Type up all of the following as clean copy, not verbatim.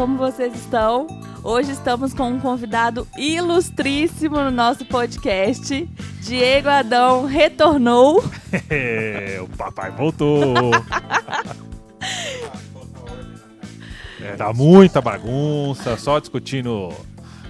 como vocês estão? Hoje estamos com um convidado ilustríssimo no nosso podcast. Diego Adão retornou. O papai voltou. Tá muita bagunça, só discutindo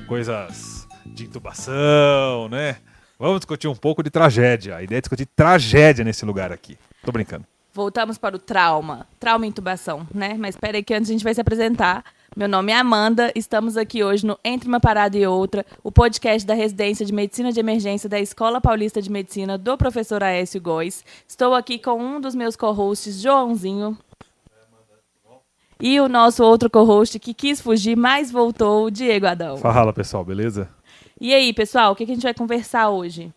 coisas de intubação, né? Vamos discutir um pouco de tragédia. A ideia é discutir tragédia nesse lugar aqui. Tô brincando. Voltamos para o trauma e intubação, né? Mas espera aí que antes a gente vai se apresentar. Meu nome é Amanda, estamos aqui hoje no Entre uma Parada e Outra, o podcast da Residência de Medicina de Emergência da Escola Paulista de Medicina do professor Aécio Góes. Estou aqui com um dos meus co-hosts, Joãozinho. E o nosso outro co-host que quis fugir, mas voltou, o Diego Adão. Fala, pessoal, beleza? E aí, pessoal, o que a gente vai conversar hoje?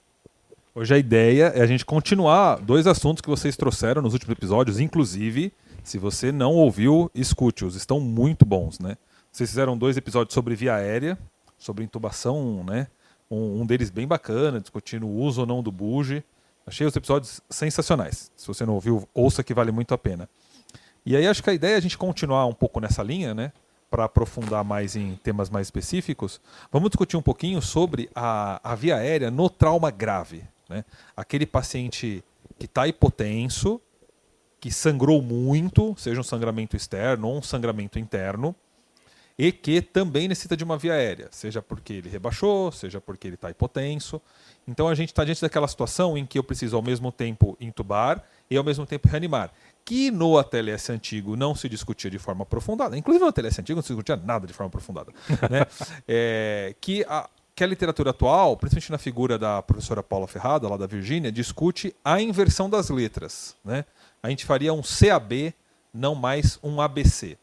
Hoje a ideia é a gente continuar dois assuntos que vocês trouxeram nos últimos episódios, inclusive, se você não ouviu, escute-os, estão muito bons, né? Vocês fizeram 2 episódios sobre via aérea, sobre intubação, né? Um deles bem bacana, discutindo o uso ou não do buge. Achei os episódios sensacionais. Se você não ouviu, ouça que vale muito a pena. E aí acho que a ideia é a gente continuar um pouco nessa linha, né? Para aprofundar mais em temas mais específicos. Vamos discutir um pouquinho sobre a via aérea no trauma grave, né? Aquele paciente que está hipotenso, que sangrou muito, seja um sangramento externo ou um sangramento interno, e que também necessita de uma via aérea, seja porque ele rebaixou, seja porque ele está hipotenso. Então a gente está diante daquela situação em que eu preciso ao mesmo tempo intubar e ao mesmo tempo reanimar, que no ATLS antigo não se discutia de forma aprofundada, inclusive no ATLS antigo não se discutia nada de forma aprofundada, né? Que a literatura atual, principalmente na figura da professora Paula Ferrada, lá da Virgínia, discute a inversão das letras, né? A gente faria um CAB, não mais um ABC.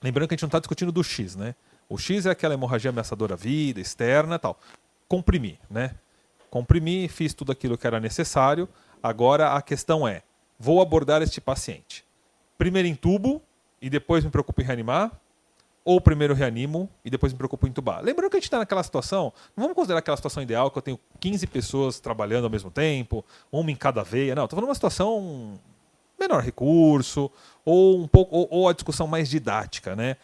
Lembrando que a gente não está discutindo do X, né? O X é aquela hemorragia ameaçadora à vida, externa e tal. Comprimi, né? Comprimi, fiz tudo aquilo que era necessário. Agora a questão é, vou abordar este paciente. Primeiro intubo e depois me preocupo em reanimar? Ou primeiro reanimo e depois me preocupo em intubar? Lembrando que a gente está naquela situação, não vamos considerar aquela situação ideal que eu tenho 15 pessoas trabalhando ao mesmo tempo, uma em cada veia. Não, estou falando de uma situação menor recurso, ou um pouco, ou a discussão mais didática, né?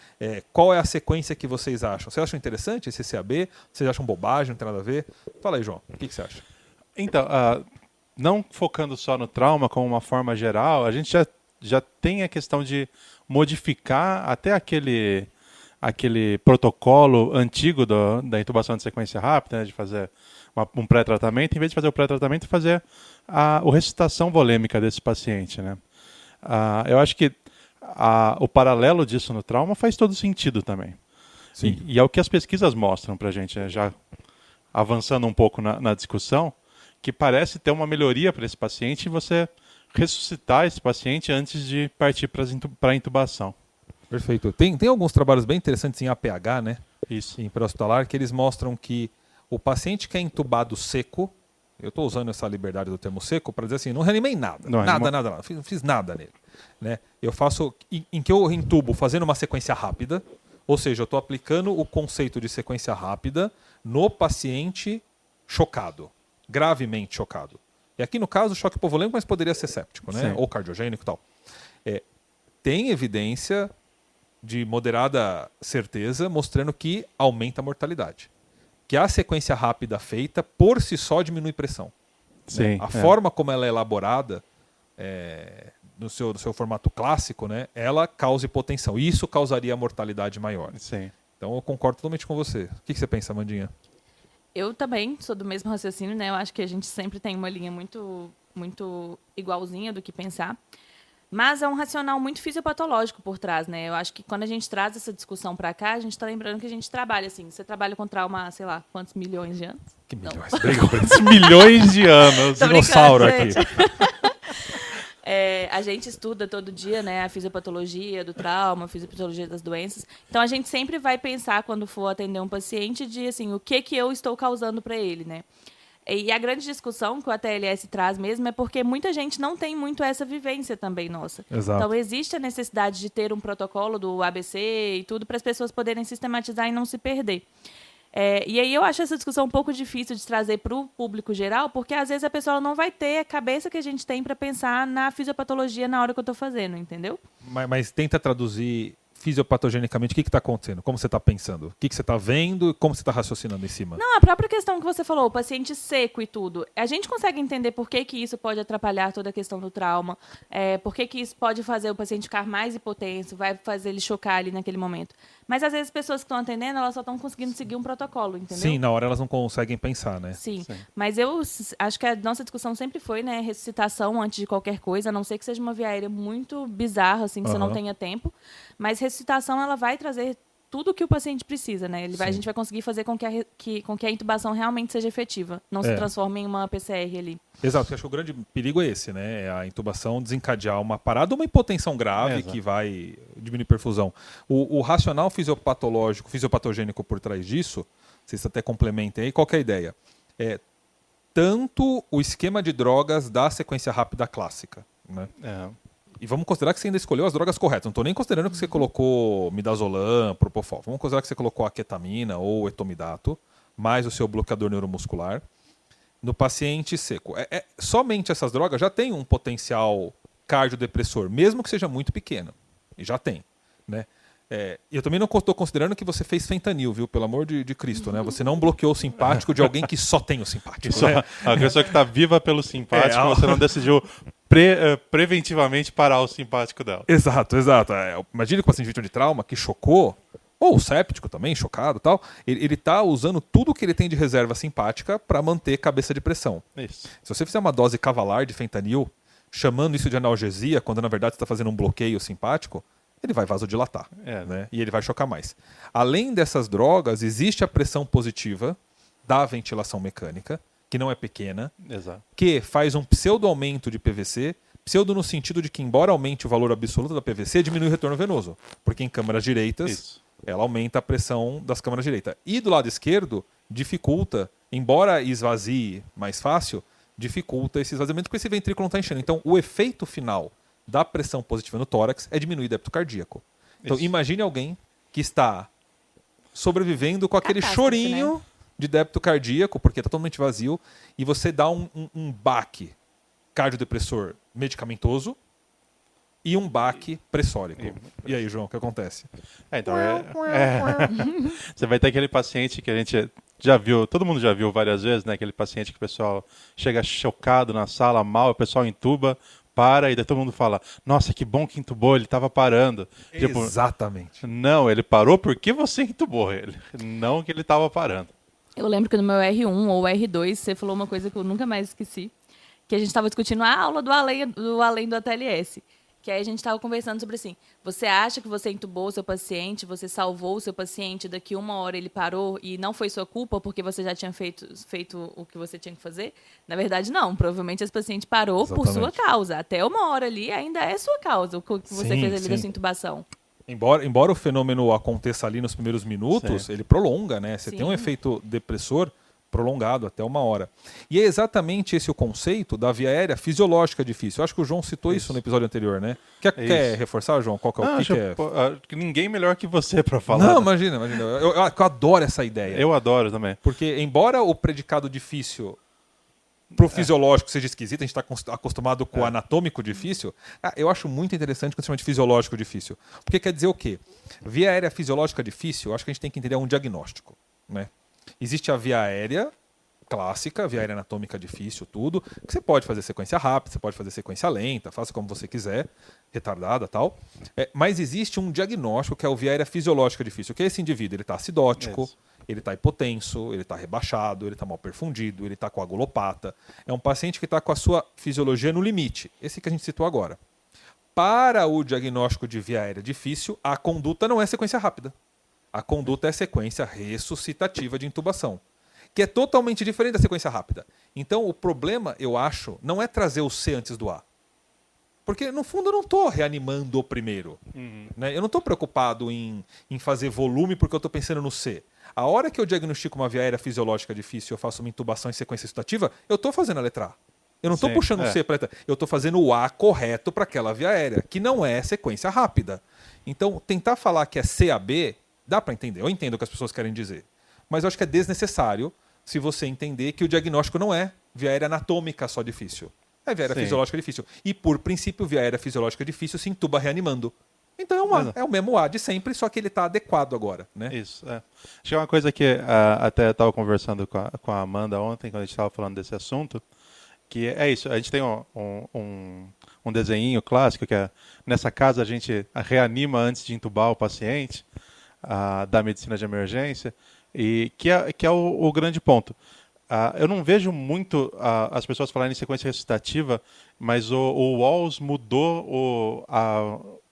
Qual é a sequência que vocês acham? Vocês acham interessante esse CAB? Vocês acham bobagem, não tem nada a ver? Fala aí, João, o que você acha? Então, não focando só no trauma como uma forma geral, a gente já tem a questão de modificar até aquele protocolo antigo da intubação de sequência rápida, né, de fazer um pré-tratamento, em vez de fazer o pré-tratamento, fazer a ressuscitação volêmica desse paciente, né? Eu acho que o paralelo disso no trauma faz todo sentido também. Sim. E é o que as pesquisas mostram para a gente, né? Já avançando um pouco na discussão, que parece ter uma melhoria para esse paciente e você ressuscitar esse paciente antes de partir para a intubação. Perfeito. Tem alguns trabalhos bem interessantes em APH, né? Isso. Em pré-hospitalar, que eles mostram que o paciente que é intubado seco, eu estou usando essa liberdade do termo seco para dizer assim, não reanimei nada, nada, não fiz nada nele, né? Eu faço, em que eu intubo fazendo uma sequência rápida, ou seja, eu estou aplicando o conceito de sequência rápida no paciente chocado, gravemente chocado. E aqui no caso, choque hipovolêmico, mas poderia ser séptico, né? Sim. Ou cardiogênico e tal. Tem evidência de moderada certeza mostrando que aumenta a mortalidade. Que a sequência rápida feita, por si só, diminui pressão. Sim, né? A forma como ela é elaborada, no seu formato clássico, né, ela causa hipotensão. E isso causaria mortalidade maior. Sim. Então eu concordo totalmente com você. O que você pensa, Amandinha? Eu também sou do mesmo raciocínio, né? Eu acho que a gente sempre tem uma linha muito, muito igualzinha do que pensar. Mas é um racional muito fisiopatológico por trás, né? Eu acho que quando a gente traz essa discussão para cá, a gente está lembrando que a gente trabalha assim. Você trabalha com trauma, sei lá, quantos milhões de anos? Que milhões? Briga por esses milhões de anos. Tô Dinossauro brincando, aqui. A gente estuda todo dia, né, a fisiopatologia do trauma, a fisiopatologia das doenças. Então, a gente sempre vai pensar, quando for atender um paciente, de assim, o que eu estou causando para ele, né? E a grande discussão que o ATLS traz mesmo é porque muita gente não tem muito essa vivência também nossa. Exato. Então, existe a necessidade de ter um protocolo do ABC e tudo para as pessoas poderem sistematizar e não se perder. E aí eu acho essa discussão um pouco difícil de trazer para o público geral, porque às vezes a pessoa não vai ter a cabeça que a gente tem para pensar na fisiopatologia na hora que eu estou fazendo, entendeu? Mas tenta traduzir fisiopatogenicamente, o que está acontecendo? Como você está pensando? O que você está vendo e como você está raciocinando em cima? Não, a própria questão que você falou, o paciente seco e tudo. A gente consegue entender por que isso pode atrapalhar toda a questão do trauma, por que isso pode fazer o paciente ficar mais hipotenso, vai fazer ele chocar ali naquele momento. Mas às vezes as pessoas que estão atendendo, elas só estão conseguindo seguir um protocolo, entendeu? Sim, na hora elas não conseguem pensar, né? Sim, mas eu acho que a nossa discussão sempre foi, né, ressuscitação antes de qualquer coisa, a não ser que seja uma via aérea muito bizarra, assim, que você não tenha tempo. Mas ressuscitação, ela vai trazer tudo o que o paciente precisa, né? A gente vai conseguir fazer com que a intubação realmente seja efetiva, não se transforme em uma PCR ali. Exato, eu acho que o grande perigo é esse, né? É a intubação desencadear uma parada ou uma hipotensão grave que vai diminuir perfusão. O racional fisiopatológico, fisiopatogênico por trás disso, vocês até complementem aí, qual que é a ideia? Tanto o esquema de drogas da sequência rápida clássica, né? E vamos considerar que você ainda escolheu as drogas corretas. Não estou nem considerando que você colocou midazolam, propofol. Vamos considerar que você colocou a ketamina ou o etomidato, mais o seu bloqueador neuromuscular, no paciente seco. Somente essas drogas já têm um potencial cardiodepressor, mesmo que seja muito pequeno. E já tem, né? E eu também não estou considerando que você fez fentanil, viu? Pelo amor de Cristo, né? Você não bloqueou o simpático de alguém que só tem o simpático. Né? A pessoa que está viva pelo simpático, você não decidiu preventivamente parar o simpático dela. Exato. Imagina que o paciente vítima de trauma que chocou, ou o séptico também, chocado e tal, ele está usando tudo que ele tem de reserva simpática para manter cabeça de pressão. Isso. Se você fizer uma dose cavalar de fentanil, chamando isso de analgesia, quando na verdade você está fazendo um bloqueio simpático, ele vai vasodilatar, né? E ele vai chocar mais. Além dessas drogas, existe a pressão positiva da ventilação mecânica, que não é pequena, que faz um pseudo-aumento de PVC, pseudo no sentido de que, embora aumente o valor absoluto da PVC, diminui o retorno venoso, porque em câmaras direitas, ela aumenta a pressão das câmaras direitas. E do lado esquerdo, dificulta, embora esvazie mais fácil, dificulta esse esvaziamento, porque esse ventrículo não está enchendo. Então, o efeito final da pressão positiva no tórax é diminuir o débito cardíaco. Então, imagine alguém que está sobrevivendo com aquele chorinho, né, de débito cardíaco, porque está totalmente vazio, e você dá um baque cardiodepressor medicamentoso e um baque pressórico. E aí, João, o que acontece? Você vai ter aquele paciente que a gente já viu, todo mundo já viu várias vezes, né? Aquele paciente que o pessoal chega chocado na sala, mal, o pessoal intuba, para, e daí todo mundo fala, nossa, que bom que intubou, ele estava parando. Exatamente. Tipo, não, ele parou porque você intubou ele, não que ele estava parando. Eu lembro que no meu R1 ou R2, você falou uma coisa que eu nunca mais esqueci, que a gente estava discutindo a aula do além do ATLS. Que aí a gente estava conversando sobre assim, você acha que você intubou o seu paciente, você salvou o seu paciente, daqui 1 hora ele parou e não foi sua culpa porque você já tinha feito o que você tinha que fazer? Na verdade, não. Provavelmente esse paciente parou por sua causa. Até 1 hora ali ainda é sua causa o que você fez ali da sua intubação. Embora o fenômeno aconteça ali nos primeiros minutos, ele prolonga, né? Você tem um efeito depressor prolongado até 1 hora. E é exatamente esse o conceito da via aérea fisiológica difícil. Eu acho que o João citou isso no episódio anterior, né? Quer reforçar, João? Qual que é o que é? Ninguém melhor que você para falar. Não, imagina. Eu adoro essa ideia. Eu adoro também. Porque, embora o predicado difícil pro fisiológico seja esquisito, a gente está acostumado com o anatômico difícil, eu acho muito interessante quando se chama de fisiológico difícil. Porque quer dizer o quê? Via aérea fisiológica difícil, eu acho que a gente tem que entender um diagnóstico, né? Existe a via aérea clássica, a via aérea anatômica difícil, tudo, que você pode fazer sequência rápida, você pode fazer sequência lenta, faça como você quiser, retardada e tal. Mas existe um diagnóstico que é o via aérea fisiológica difícil, que é esse indivíduo, ele está acidótico, ele está hipotenso, ele está rebaixado, ele está mal perfundido, ele está coagulopata. É um paciente que está com a sua fisiologia no limite, esse que a gente citou agora. Para o diagnóstico de via aérea difícil, a conduta não é sequência rápida. A conduta é sequência ressuscitativa de intubação, que é totalmente diferente da sequência rápida. Então, o problema, eu acho, não é trazer o C antes do A. Porque, no fundo, eu não estou reanimando o primeiro. Né? Eu não estou preocupado em fazer volume porque eu estou pensando no C. A hora que eu diagnostico uma via aérea fisiológica difícil, eu faço uma intubação em sequência ressuscitativa, eu estou fazendo a letra A. Eu não estou puxando o C para a letra A. Eu estou fazendo o A correto para aquela via aérea, que não é sequência rápida. Então, tentar falar que é CAB... dá para entender, eu entendo o que as pessoas querem dizer. Mas eu acho que é desnecessário se você entender que o diagnóstico não é via aérea anatômica só difícil. É via aérea fisiológica difícil. E, por princípio, via aérea fisiológica difícil se intuba reanimando. Então é o mesmo A de sempre, só que ele está adequado agora, né? Isso, Acho que é uma coisa que até estava conversando com a Amanda ontem, quando a gente estava falando desse assunto, que é isso, a gente tem um desenhinho clássico, que é, nessa casa a gente reanima antes de entubar o paciente, da medicina de emergência, e que é o grande ponto. Eu não vejo muito as pessoas falarem em sequência ressuscitativa, mas o Walls mudou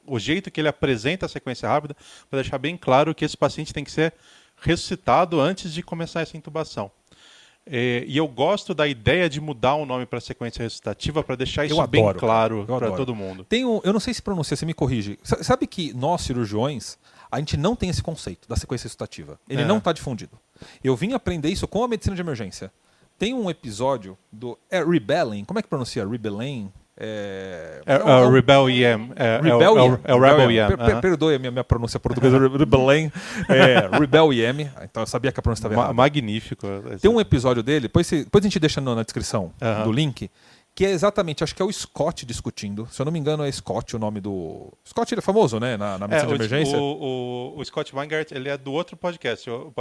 o jeito que ele apresenta a sequência rápida para deixar bem claro que esse paciente tem que ser ressuscitado antes de começar essa intubação. E eu gosto da ideia de mudar o nome para sequência ressuscitativa para deixar isso bem claro para todo mundo. Eu não sei se pronuncia, você me corrige. Sabe que nós, cirurgiões, a gente não tem esse conceito da sequência ressuscitativa. Ele não está difundido. Eu vim aprender isso com a medicina de emergência. Tem um episódio do Rebelling. Como é que pronuncia? Rebelling? Rebel EM. É o Rebel EM. Perdoe a minha pronúncia portuguesa. Rebelling. Rebel EM. Então eu sabia que a pronúncia estava errada. Magnífico. Tem um episódio dele, depois a gente deixa na descrição do link, que é exatamente, acho que é o Scott discutindo. Se eu não me engano, é Scott o nome do... Scott, ele é famoso, né? Na medicina de emergência. O Scott Weingart, ele é do outro podcast. O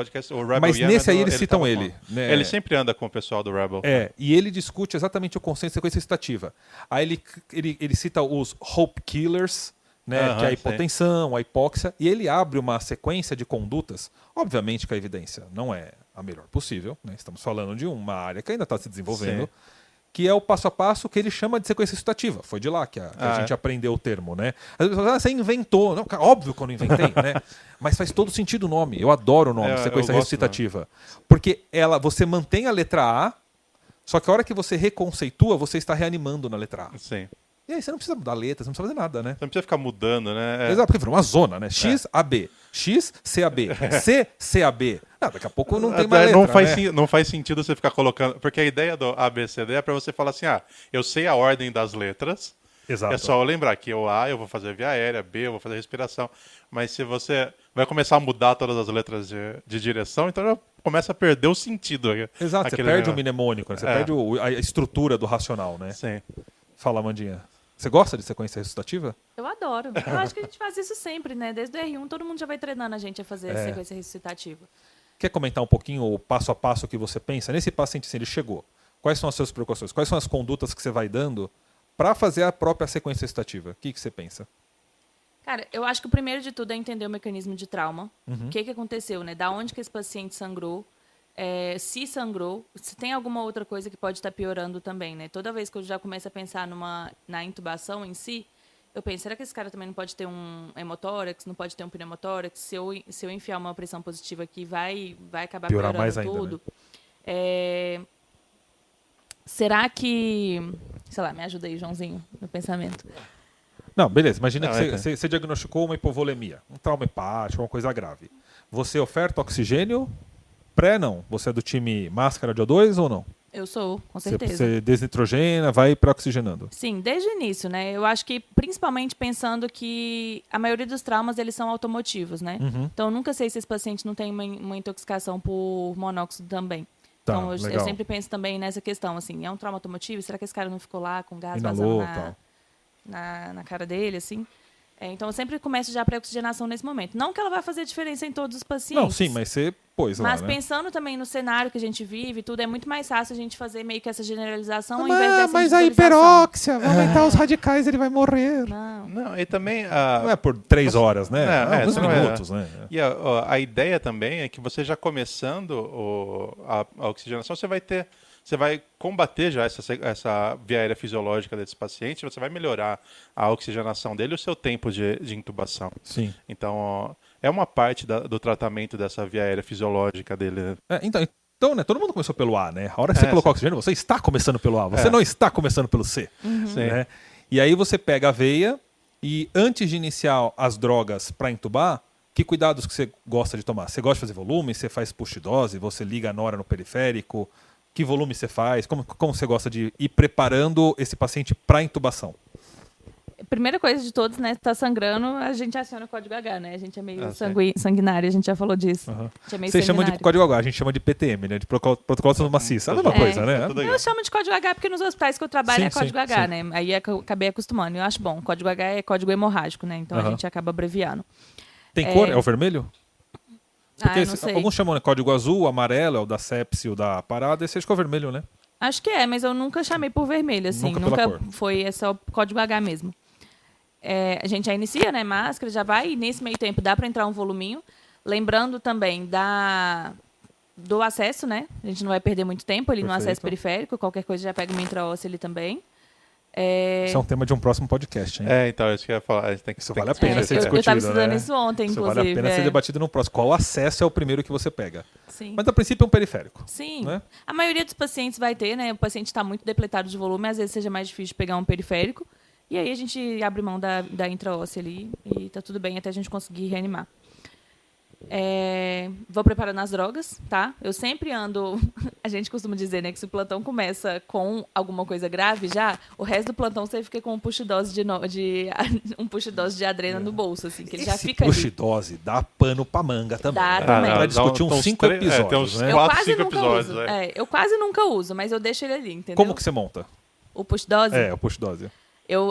Rebel. Mas nesse aí eles citam ele. Né? Ele sempre anda com o pessoal do Rebel. E ele discute exatamente o conceito de sequência ressuscitativa. Aí ele cita os Hope Killers, né? Que é a hipotensão, a hipóxia. E ele abre uma sequência de condutas. Obviamente que a evidência não é a melhor possível, né? Estamos falando de uma área que ainda está se desenvolvendo. Sim. Que é o passo a passo que ele chama de sequência ressuscitativa. Foi de lá que a gente aprendeu o termo, né? As pessoas falam, você inventou. Não, óbvio que eu não inventei, né? Mas faz todo sentido o nome. Eu adoro o nome, sequência ressuscitativa. Porque você mantém a letra A, só que a hora que você reconceitua, você está reanimando na letra A. Sim. E aí você não precisa mudar letras, não precisa fazer nada, né? Você não precisa ficar mudando, né? Exato, porque virou uma zona, né? X, AB. X, CAB. C, CAB. Daqui a pouco não tem mais letra, não faz sentido você ficar colocando... Porque a ideia do ABCD é para você falar assim, eu sei a ordem das letras. Exato. É só eu lembrar que o A eu vou fazer via aérea, B eu vou fazer respiração. Mas se você vai começar a mudar todas as letras de direção, então já começa a perder o sentido. Exato, você perde o mnemônico, né? Você perde a estrutura do racional, né? Sim. Fala, Amandinha. Você gosta de sequência ressuscitativa? Eu adoro. Eu acho que a gente faz isso sempre, né? Desde o R1, todo mundo já vai treinando a gente a fazer a sequência ressuscitativa. Quer comentar um pouquinho o passo a passo que você pensa? Nesse paciente, assim, ele chegou. Quais são as suas preocupações? Quais são as condutas que você vai dando para fazer a própria sequência ressuscitativa? O que você pensa? Cara, eu acho que o primeiro de tudo é entender o mecanismo de trauma. O que aconteceu, né? Da onde que esse paciente sangrou? Se sangrou, se tem alguma outra coisa que pode estar piorando também, né? Toda vez que eu já começo a pensar na intubação em si, eu penso, será que esse cara também não pode ter um hemotórax, não pode ter um pneumotórax? Se eu enfiar uma pressão positiva aqui, vai acabar piorando mais ainda, tudo. Né? Será que... Sei lá, me ajuda aí, Joãozinho, no pensamento. Não, beleza. Imagina que você diagnosticou uma hipovolemia, um trauma hepático, uma coisa grave. Você oferta oxigênio? Não. Você é do time máscara de O2 ou não? Eu sou, com certeza. Você desnitrogena, vai para oxigenando? Sim, desde o início, né? Eu acho que, principalmente pensando que a maioria dos traumas, eles são automotivos, né? Então, eu nunca sei se esse paciente não tem uma intoxicação por monóxido também. Tá, então, eu sempre penso também nessa questão, assim, é um trauma automotivo? Será que esse cara não ficou lá com gás vazando na cara dele, assim? Então, eu sempre começo já a pré-oxigenação nesse momento. Não que ela vai fazer diferença em todos os pacientes. Não, sim, mas você pôs lá, Mas né? Pensando também no cenário que a gente vive, tudo é muito mais fácil a gente fazer meio que essa generalização ao invés dessa Mas a hiperóxia, vai aumentar os radicais, ele vai morrer. Não, e também... Não é por 3 horas, né? Uns minutos, né? E a ideia também é que você já começando a oxigenação, você vai combater já essa via aérea fisiológica desse paciente, você vai melhorar a oxigenação dele e o seu tempo de intubação. Sim. Então, é uma parte do tratamento dessa via aérea fisiológica dele. Então, né, todo mundo começou pelo A, né? A hora que você colocou oxigênio, você está começando pelo A, você não está começando pelo C. Né? E aí você pega a veia e antes de iniciar as drogas para intubar, que cuidados que você gosta de tomar? Você gosta de fazer volume? Você faz push dose? Você liga a nora no periférico? Que volume você faz? Como você gosta de ir preparando esse paciente para intubação? Primeira coisa de todos, né? Tá sangrando, a gente aciona o código H, né? A gente é meio sei. sanguinário, a gente já falou disso. Aham. A gente é meio Vocês chamam de sanguinário. código H, a gente chama de PTM, né? De protocolo de maciça. É a mesma coisa, né? tudo Eu chamo de código H porque nos hospitais que eu trabalho Sim, é código sim, H, sim. né? Aí eu acabei acostumando. Eu acho bom. Código H é código hemorrágico, né? Então a Aham. gente acaba abreviando. Tem cor? É o vermelho? Porque Eu não sei. alguns chamam de código azul, amarelo, é o da sepsi, o da parada, esse acho que é o vermelho, né? Acho que é, mas eu nunca chamei por vermelho, assim. Nunca pela cor. Foi, é só código H mesmo. A gente já inicia, né? Máscara, já vai, e nesse meio tempo dá para entrar um voluminho. Lembrando também do acesso, né? A gente não vai perder muito tempo ali no Perfeito. acesso periférico. Qualquer coisa já pega uma intraóssea ali também. Isso é um tema de um próximo podcast, hein? Então, isso que eu ia falar. A gente tem que Isso vale a pena ser eu discutido, estava estudando né? isso ontem, Isso inclusive. vale a pena ser debatido no próximo. Qual acesso é o primeiro que você pega? Sim. Mas a princípio é um periférico. Sim. Né? A maioria dos pacientes vai ter, né? O paciente está muito depletado de volume, às vezes seja mais difícil de pegar um periférico. E aí a gente abre mão da intraóssea ali e tá tudo bem até a gente conseguir reanimar. Vou preparando as drogas, tá? Eu sempre ando... A gente costuma dizer, né, que se o plantão começa com alguma coisa grave já, o resto do plantão você fica com um push-dose um push-dose de adrena no bolso, assim, que ele já Esse fica ali. push-dose dá pano pra manga também. Dá né? também. Pra discutir uns 5 episódios, tem uns né? Eu 4, quase 5 nunca episódios. uso. Eu quase nunca uso, mas eu deixo ele ali, entendeu? Como que você monta? O push-dose? O push-dose.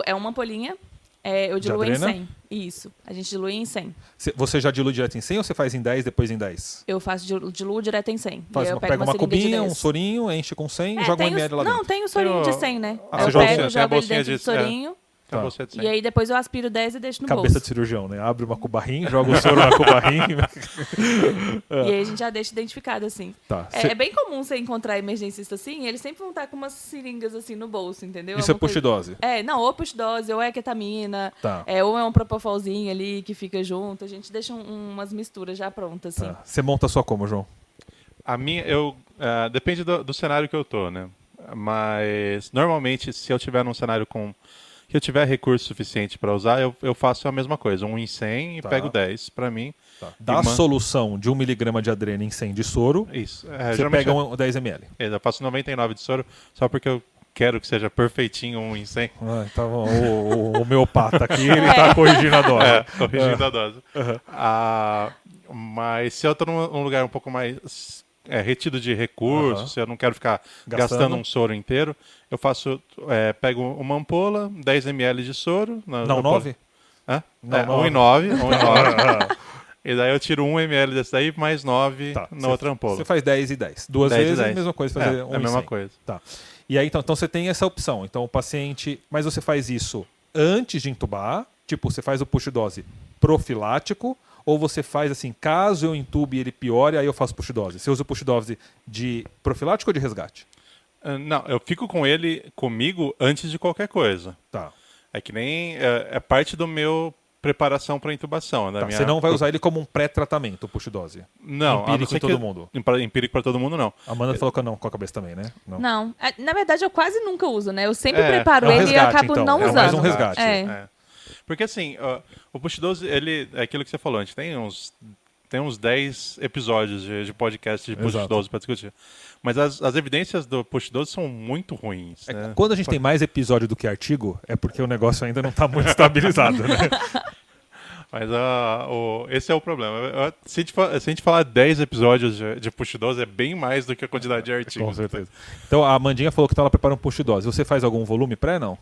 É uma ampolinha, eu diluo em adrena? 100. Isso, a gente dilui em 100. Você já dilui direto em 100 ou você faz em 10, depois em 10? Eu faço diluo direto em 100. Faz E aí eu pega uma seringa de cubinha, 10. um sorinho, enche com 100 e joga um tem ml lá dentro. Não, tem o sorinho de 100, né? Ah, eu você joga- pego, tem a jogo ele bolsinha dentro do de- sorinho. Então, Tá. você E aí depois eu aspiro 10 e deixo no Cabeça de bolso. cirurgião, né? Abre uma cubarrinha, joga o soro na cubarrinha. E aí a gente já deixa identificado assim. Tá. É bem comum você encontrar emergencista assim, e eles sempre vão estar com umas seringas assim no bolso, entendeu? Isso é uma coisa- push-dose. Não, ou push-dose, ou é ketamina, Tá. ou é um propofolzinho ali que fica junto. A gente deixa umas misturas já prontas, assim. Tá. Você monta só como, João? A minha, depende do cenário que eu tô, né? Mas, normalmente, se eu tiver num cenário que eu tiver recurso suficiente para usar, eu faço a mesma coisa. 1 em 100 e Tá. pego 10 para mim. Tá. Da solução de 1 miligrama de adrena em 100 de soro, Isso. você Geralmente pega 10 ml. eu faço 99 de soro só porque eu quero que seja perfeitinho 1 em 100. Então, o homeopata aqui, ele tá corrigindo a dose. Corrigindo a dose. Mas se eu estou num lugar um pouco mais retido de recursos, se eu não quero ficar gastando um soro inteiro, eu pego uma ampola, 10 ml de soro. Não, 9? Hã? Não, 1 em 9. 1 em 9. E daí eu tiro 1 ml desse daí, mais 9 na outra ampola. Você faz 10 e 10. Duas 10 e vezes é a 10. mesma coisa, fazer 1 é a em mesma 100. coisa. Tá. E aí, então você tem essa opção. Então o paciente... Mas você faz isso antes de entubar? Tipo, você faz o push-dose profilático? Ou você faz assim, caso eu entube e ele piore, aí eu faço push-dose? Você usa o push-dose de profilático ou de resgate? Não, eu fico com ele comigo antes de qualquer coisa. Tá. É que nem... É parte do meu preparação para intubação. Tá, você não vai usar ele como um pré-tratamento, o push-dose? Não. Empírico em todo mundo? Empírico para todo mundo, não. A Amanda falou que não, com a cabeça também, né? Não. Na verdade, eu quase nunca uso, né? Eu sempre preparo é um ele e resgate, acabo então. não É usando. mais um resgate. Porque assim, o push-dose, ele é aquilo que você falou, a gente tem uns 10 episódios de podcast de push-dose para discutir. Mas as evidências do push-dose são muito ruins. Né? Quando a gente tem mais episódio do que artigo, é porque o negócio ainda não está muito estabilizado, né? Mas esse é o problema. Se a gente falar 10 episódios de push-dose, é bem mais do que a quantidade de artigos. Com certeza. Então a Amandinha falou que ela prepara um push-dose. Você faz algum volume pré, não?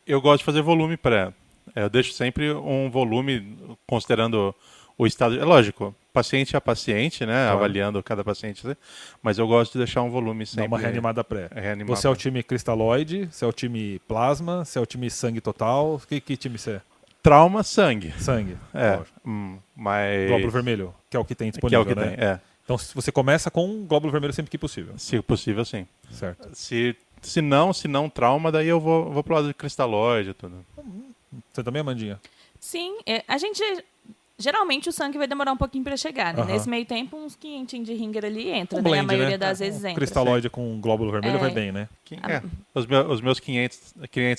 Eu gosto de fazer volume pré. Eu deixo sempre um volume considerando o estado... É lógico, paciente a paciente, né? Claro. Avaliando cada paciente. Né? Mas eu gosto de deixar um volume sempre... Dá uma reanimada pré. reanimar Você é o pré. time cristalóide, você é o time plasma, você é o time sangue total. Que time você é? Trauma, sangue. Sangue. É. Lógico. Mas... Glóbulo vermelho, que é o que tem Que é disponível, o que né? tem, Então você começa com glóbulo vermelho sempre que possível. Se possível, sim. Certo. Se não trauma, daí eu vou pro lado de cristalóide e tudo. Você também, Amandinha? Sim, a gente... Geralmente o sangue vai demorar um pouquinho para chegar, né? Aham. Nesse meio tempo, uns 500 de Ringer ali entra, Um né? A blend, maioria né? das vezes entra. Cristalóide com glóbulo vermelho vai bem, né? Os meus 500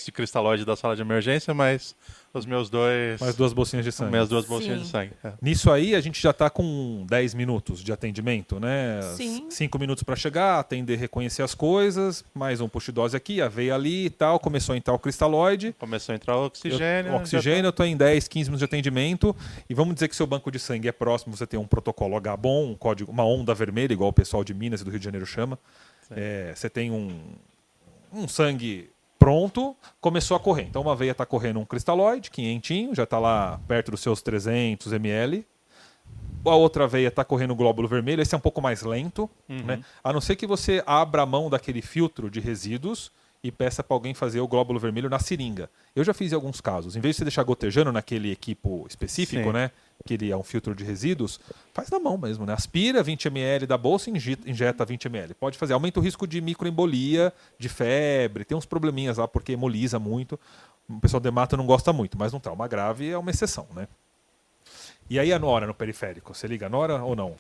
de cristalóide da sala de emergência, mas os meus dois... Mais 2 bolsinhas de sangue. Minhas 2 bolsinhas Sim. de sangue. É. Nisso aí, a gente já está com 10 minutos de atendimento, né? Sim. 5 minutos para chegar, atender, reconhecer as coisas, mais um push dose aqui, a veia ali e tal, começou a entrar o cristalóide. Começou a entrar o oxigênio. Eu estou em 10, 15 minutos de atendimento, e vamos dizer que seu banco de sangue é próximo, você tem um protocolo H bom, um código, uma onda vermelha, igual o pessoal de Minas e do Rio de Janeiro chama. Você tem um sangue pronto, começou a correr. Então uma veia está correndo um cristalóide, quinhentinho, já está lá perto dos seus 300 ml. A outra veia está correndo o glóbulo vermelho, esse é um pouco mais lento, né? A não ser que você abra a mão daquele filtro de resíduos e peça para alguém fazer o glóbulo vermelho na seringa. Eu já fiz em alguns casos. Em vez de você deixar gotejando naquele equipo específico, né, que ele é um filtro de resíduos, faz na mão mesmo, né? Aspira 20 ml da bolsa e injeta 20 ml. Pode fazer. Aumenta o risco de microembolia, de febre, tem uns probleminhas lá porque hemoliza muito. O pessoal de dermato não gosta muito, mas num trauma grave é uma exceção, né? E aí a nora no periférico? Você liga a nora ou não?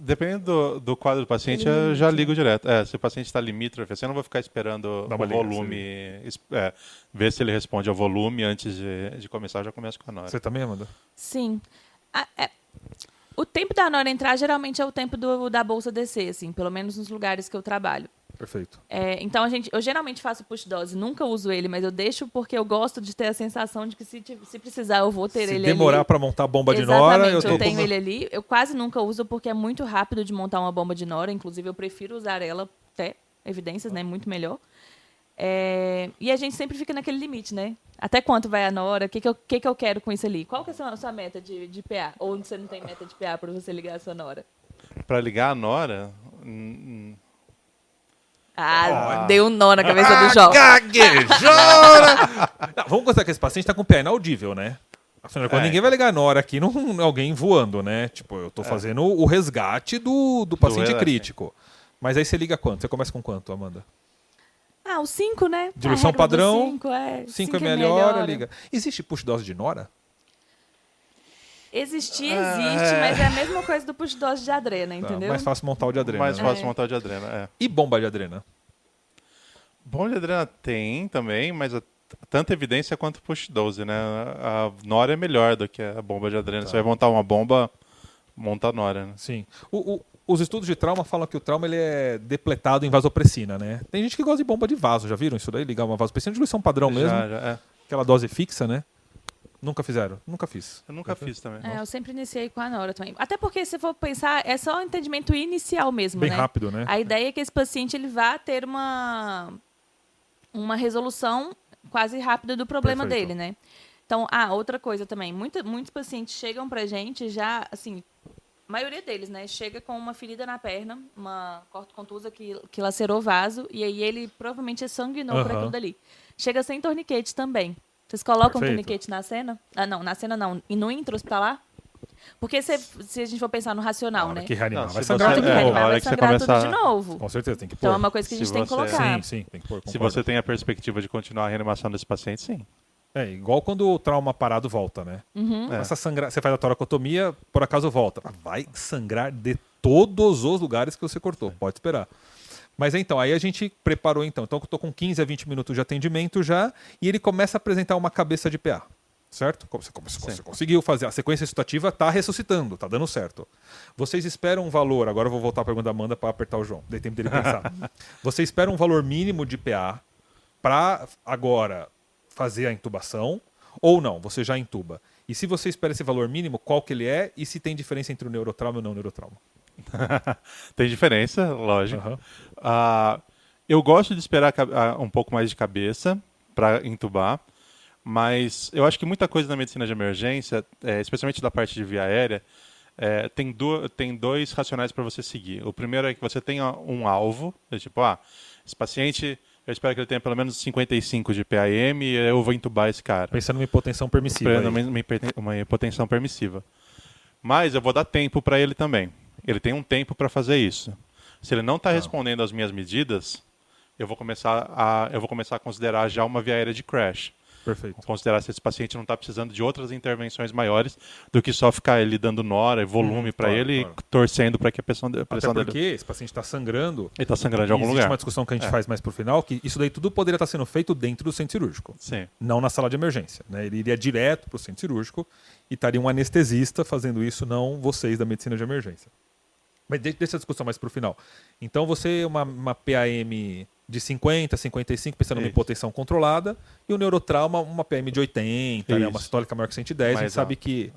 Dependendo do quadro do paciente, eu já ligo direto. Se o paciente está limítrofe, eu não vou ficar esperando o volume, ver se ele responde ao volume antes de começar, eu já começo com a nora. Você também, Amanda? Sim. O tempo da nora entrar geralmente é o tempo da bolsa descer, assim, pelo menos nos lugares que eu trabalho. Perfeito. Então, eu geralmente faço push dose, nunca uso ele, mas eu deixo porque eu gosto de ter a sensação de que se precisar eu vou ter ele ali. Se demorar para montar a bomba de nora... Eu tenho ele ali. Eu quase nunca uso porque é muito rápido de montar uma bomba de nora. Inclusive, eu prefiro usar ela até evidências, né? Muito melhor. E a gente sempre fica naquele limite, né? Até quanto vai a nora? O que eu quero com isso ali? Qual que é a sua meta de PA? Ou você não tem meta de PA para você ligar a sua nora? Para ligar a nora... Deu um nó na cabeça do Jó. Gaguejona! Vamos considerar que esse paciente está com PA inaudível, né? Afinal, quando ninguém vai ligar a nora aqui, não alguém voando, né? Tipo, eu tô fazendo o resgate do paciente crítico. Mas aí você liga quanto? Você começa com quanto, Amanda? O 5, né? Diluição padrão, 5 ml hora, liga. Existe push dose de nora? Existe, mas é a mesma coisa do push dose de adrena, entendeu? Mais fácil montar o de adrena. Mais fácil montar o de adrena, E bomba de adrena? Bomba de adrena tem também, mas tanta evidência quanto push dose, né? A nora é melhor do que a bomba de adrena. Você vai montar uma bomba, monta a nora, né? Sim. Os estudos de trauma falam que o trauma ele é depletado em vasopressina, né? Tem gente que gosta de bomba de vaso, já viram isso daí? Ligar uma vasopressina, diluição padrão mesmo. Já. Aquela dose fixa, né? Nunca fizeram? Nunca fiz. Eu nunca fiz também. Eu sempre iniciei com a nora também. Até porque, se for pensar, é só um entendimento inicial mesmo, Bem né? rápido, né? A ideia é que esse paciente ele vá ter uma resolução quase rápida do problema dele, né? Então, outra coisa também. Muitos pacientes chegam pra gente já, assim, a maioria deles, né? Chega com uma ferida na perna, uma corte contusa que lacerou o vaso, e aí ele provavelmente sanguinou por aquilo dali. Chega sem torniquete também. Vocês colocam torniquete na cena? Não, na cena não. E no intra-hospitalar? Porque se a gente for pensar no racional, né? Que reanimar. Vai sangrar tudo de novo. Com certeza, tem que pôr. Então é uma coisa que a gente tem que colocar. Sim, tem que pôr. Se você tem a perspectiva de continuar a reanimação desse paciente, sim. Igual quando o trauma parado volta, né? Essa sangrar, você faz a toracotomia, por acaso volta. Vai sangrar de todos os lugares que você cortou. Pode esperar. Mas então, aí a gente preparou então. Então eu estou com 15 a 20 minutos de atendimento já, e ele começa a apresentar uma cabeça de PA. Certo? Você conseguiu fazer. A sequência situativa está ressuscitando, está dando certo. Vocês esperam um valor, agora eu vou voltar à pergunta da Amanda para apertar o João, dei tempo dele pensar. Você espera um valor mínimo de PA para agora fazer a intubação ou não? Você já intuba. E se você espera esse valor mínimo, qual que ele é e se tem diferença entre o neurotrauma e o não neurotrauma? Tem diferença, lógico. Eu gosto de esperar um pouco mais de cabeça para intubar, mas eu acho que muita coisa na medicina de emergência, especialmente da parte de via aérea, tem dois racionais para você seguir. O primeiro é que você tenha um alvo, tipo, esse paciente, eu espero que ele tenha pelo menos 55 de PAM e eu vou intubar esse cara. Pensando numa hipotensão permissiva. Uma hipotensão permissiva. Mas eu vou dar tempo para ele também. Ele tem um tempo para fazer isso. Se ele não está respondendo às minhas medidas, eu vou começar a considerar já uma via aérea de crash. Perfeito. Considerar se esse paciente não está precisando de outras intervenções maiores do que só ficar ele dando nora e volume para ele e torcendo para que a pressão Até dele... porque esse paciente está sangrando. Ele está sangrando de algum existe lugar. uma discussão que a gente faz mais pro final, que isso daí tudo poderia estar sendo feito dentro do centro cirúrgico. Sim. Não na sala de emergência, né? Ele iria direto pro centro cirúrgico e estaria um anestesista fazendo isso, não vocês da medicina de emergência. Mas deixa essa discussão mais pro final. Então você, uma PAM de 50, 55, pensando numa hipotensão controlada, e o neurotrauma, uma PM de 80, né? Uma sistólica maior que 110, a gente sabe que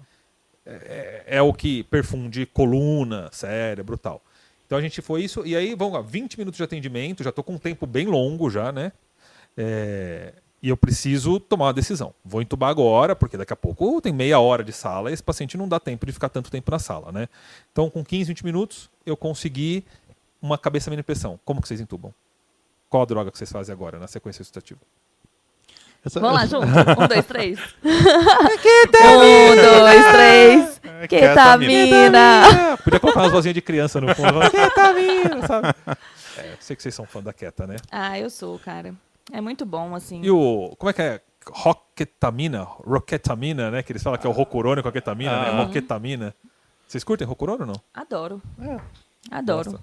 é o que perfunde coluna, cérebro e tal. Então a gente foi isso, e aí vamos lá, 20 minutos de atendimento, já estou com um tempo bem longo já, né? E eu preciso tomar uma decisão. Vou entubar agora, porque daqui a pouco tem meia hora de sala e esse paciente não dá tempo de ficar tanto tempo na sala, né? Então com 15, 20 minutos eu consegui uma cabeça mini pressão. Como que vocês entubam? Qual a droga que vocês fazem agora na sequência extrativa? Vamos lá, junto. 1, 2, 3. 1, 2, 3. Ketamina. Podia colocar umas vozinhas de criança no fundo. Ketamina, sabe? Eu sei que vocês são fã da Keta, né? Ah, eu sou, cara. É muito bom, assim. E como é que é? Roquetamina, né? Que eles falam que é o rocurônio com a ketamina, né? Roquetamina. Vocês curtem rocurônio ou não? Adoro. Adoro.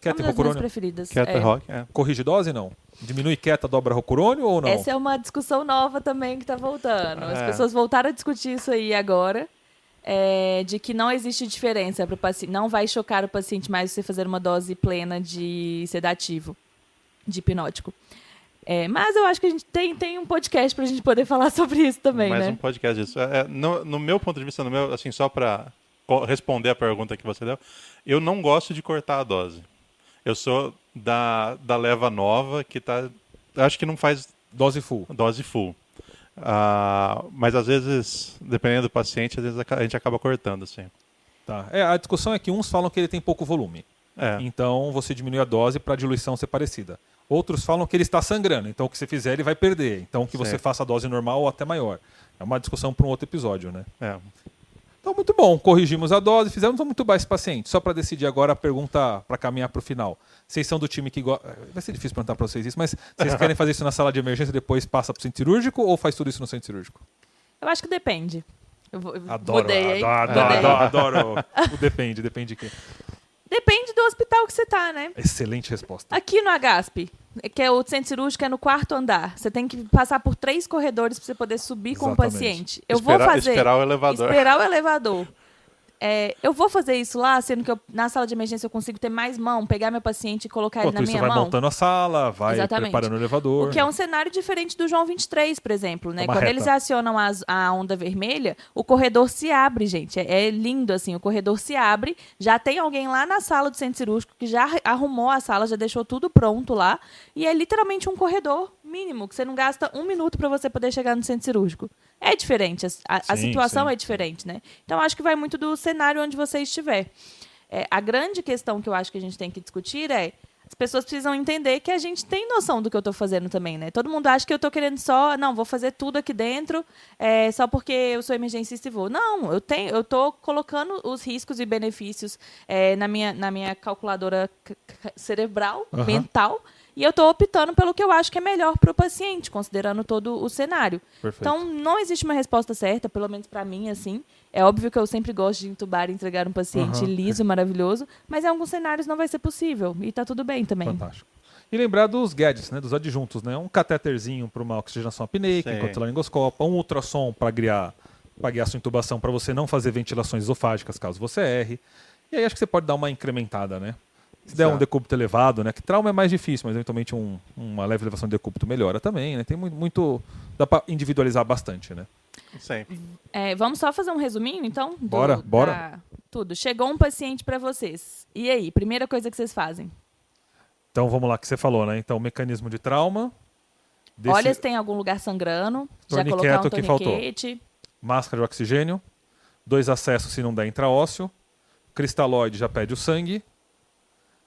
Keta e uma das minhas rocurônio? preferidas. Keta rock, Corrige dose, não? Diminui keta, dobra rocurônio ou não? Essa é uma discussão nova também que tá voltando. As pessoas voltaram a discutir isso aí agora. De que não existe diferença para o paciente. Não vai chocar o paciente mais você fazer uma dose plena de sedativo, de hipnótico. Mas eu acho que a gente tem um podcast para a gente poder falar sobre isso também, mais né? um podcast disso. No meu ponto de vista, assim, só para responder a pergunta que você deu, eu não gosto de cortar a dose. Eu sou da leva nova que acho que não faz dose full. Mas às vezes, dependendo do paciente, às vezes a gente acaba cortando, assim. Tá. A discussão é que uns falam que ele tem pouco volume. Então você diminui a dose para a diluição ser parecida. Outros falam que ele está sangrando, então o que você fizer ele vai perder. Então que você faça a dose normal ou até maior. É uma discussão para um outro episódio, né? Então muito bom, corrigimos a dose, fizemos muito bem esse paciente. Só para decidir agora a pergunta para caminhar para o final. Vocês são do time que gosta... Vai ser difícil perguntar para vocês isso, mas vocês querem fazer isso na sala de emergência e depois passa para o centro cirúrgico ou faz tudo isso no centro cirúrgico? Eu acho que depende. Adoro o depende de quê? Depende do hospital que você tá, né? Excelente resposta. Aqui no AGASP, que é o centro cirúrgico, é no 4º andar. Você tem que passar por 3 corredores para você poder subir com o paciente. Esperar o elevador. Esperar o elevador. Eu vou fazer isso lá, sendo que na sala de emergência eu consigo ter mais mão, pegar meu paciente e colocar ele na minha mão. Você vai montando a sala, vai preparando o elevador. O que é um cenário diferente do João 23, por exemplo, né? Quando eles acionam a onda vermelha, o corredor se abre, gente. É lindo, assim, o corredor se abre, já tem alguém lá na sala do centro cirúrgico que já arrumou a sala, já deixou tudo pronto lá, e é literalmente um corredor mínimo, que você não gasta 1 minuto para você poder chegar no centro cirúrgico. É diferente, a situação é diferente, né? Então, acho que vai muito do cenário onde você estiver. A grande questão que eu acho que a gente tem que discutir as pessoas precisam entender que a gente tem noção do que eu estou fazendo também, né? Todo mundo acha que eu estou querendo vou fazer tudo aqui dentro só porque eu sou emergencista e vou. Não, eu estou colocando os riscos e benefícios na minha calculadora cerebral, mental, e eu estou optando pelo que eu acho que é melhor para o paciente, considerando todo o cenário. Perfeito. Então, não existe uma resposta certa, pelo menos para mim, assim. É óbvio que eu sempre gosto de entubar e entregar um paciente liso, maravilhoso, mas em alguns cenários não vai ser possível. E está tudo bem também. Fantástico. E lembrar dos gadgets, né, dos adjuntos, né? Um catéterzinho para uma oxigenação apneica, enquanto laringoscopa, um ultrassom para guiar sua intubação, para você não fazer ventilações esofágicas caso você erre. E aí acho que você pode dar uma incrementada, né? Se der um decúbito elevado, né? Que trauma é mais difícil, mas eventualmente uma leve elevação de decúbito melhora também, né? Tem muito dá para individualizar bastante, né? Sempre. Vamos só fazer um resuminho, então? Bora. Tudo. Chegou um paciente para vocês. E aí, primeira coisa que vocês fazem? Então vamos lá, que você falou, né? Então, mecanismo de trauma. Olha se tem algum lugar sangrando. Já colocar um torniquete. Máscara de oxigênio. 2 acessos se não der intraósseo. Cristalóide já pede o sangue.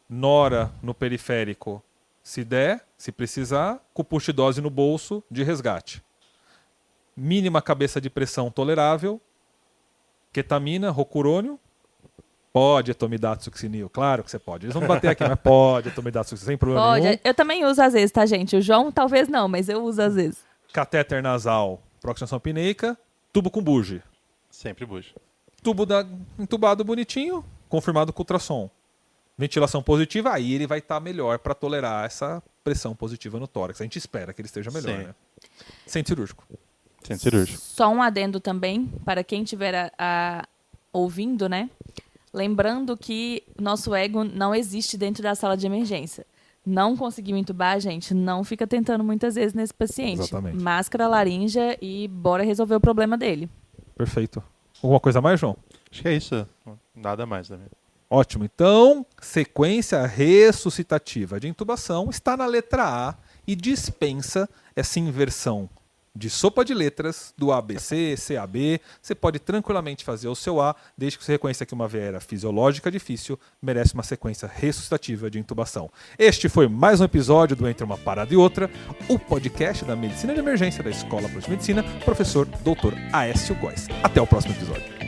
Nora no periférico, se der, se precisar, com push dose no bolso de resgate. Mínima cabeça de pressão tolerável, ketamina, rocurônio, pode etomidato-succinil, claro que você pode. Eles vão bater aqui, mas pode etomidato-succinil, sem problema nenhum. Eu também uso às vezes, tá, gente? O João talvez não, mas eu uso às vezes. Catéter nasal, proxenação apneica, tubo com bugie. Sempre bugie. Tubo entubado bonitinho, confirmado com ultrassom. Ventilação positiva, aí ele vai estar melhor para tolerar essa pressão positiva no tórax. A gente espera que ele esteja melhor, Sim. né? Centro cirúrgico. Centro cirúrgico. Só um adendo também, para quem estiver ouvindo, né? Lembrando que nosso ego não existe dentro da sala de emergência. Não conseguiu entubar, gente, não fica tentando muitas vezes nesse paciente. Exatamente. Máscara laríngea e bora resolver o problema dele. Perfeito. Alguma coisa mais, João? Acho que é isso. Nada mais também. Ótimo. Então, sequência ressuscitativa de intubação está na letra A e dispensa essa inversão de sopa de letras do ABC, CAB. Você pode tranquilamente fazer o seu A, desde que você reconheça que uma veia fisiológica difícil merece uma sequência ressuscitativa de intubação. Este foi mais um episódio do Entre uma Parada e Outra, o podcast da Medicina de Emergência da Escola Professor de Medicina, professor Dr. Aécio Góes. Até o próximo episódio.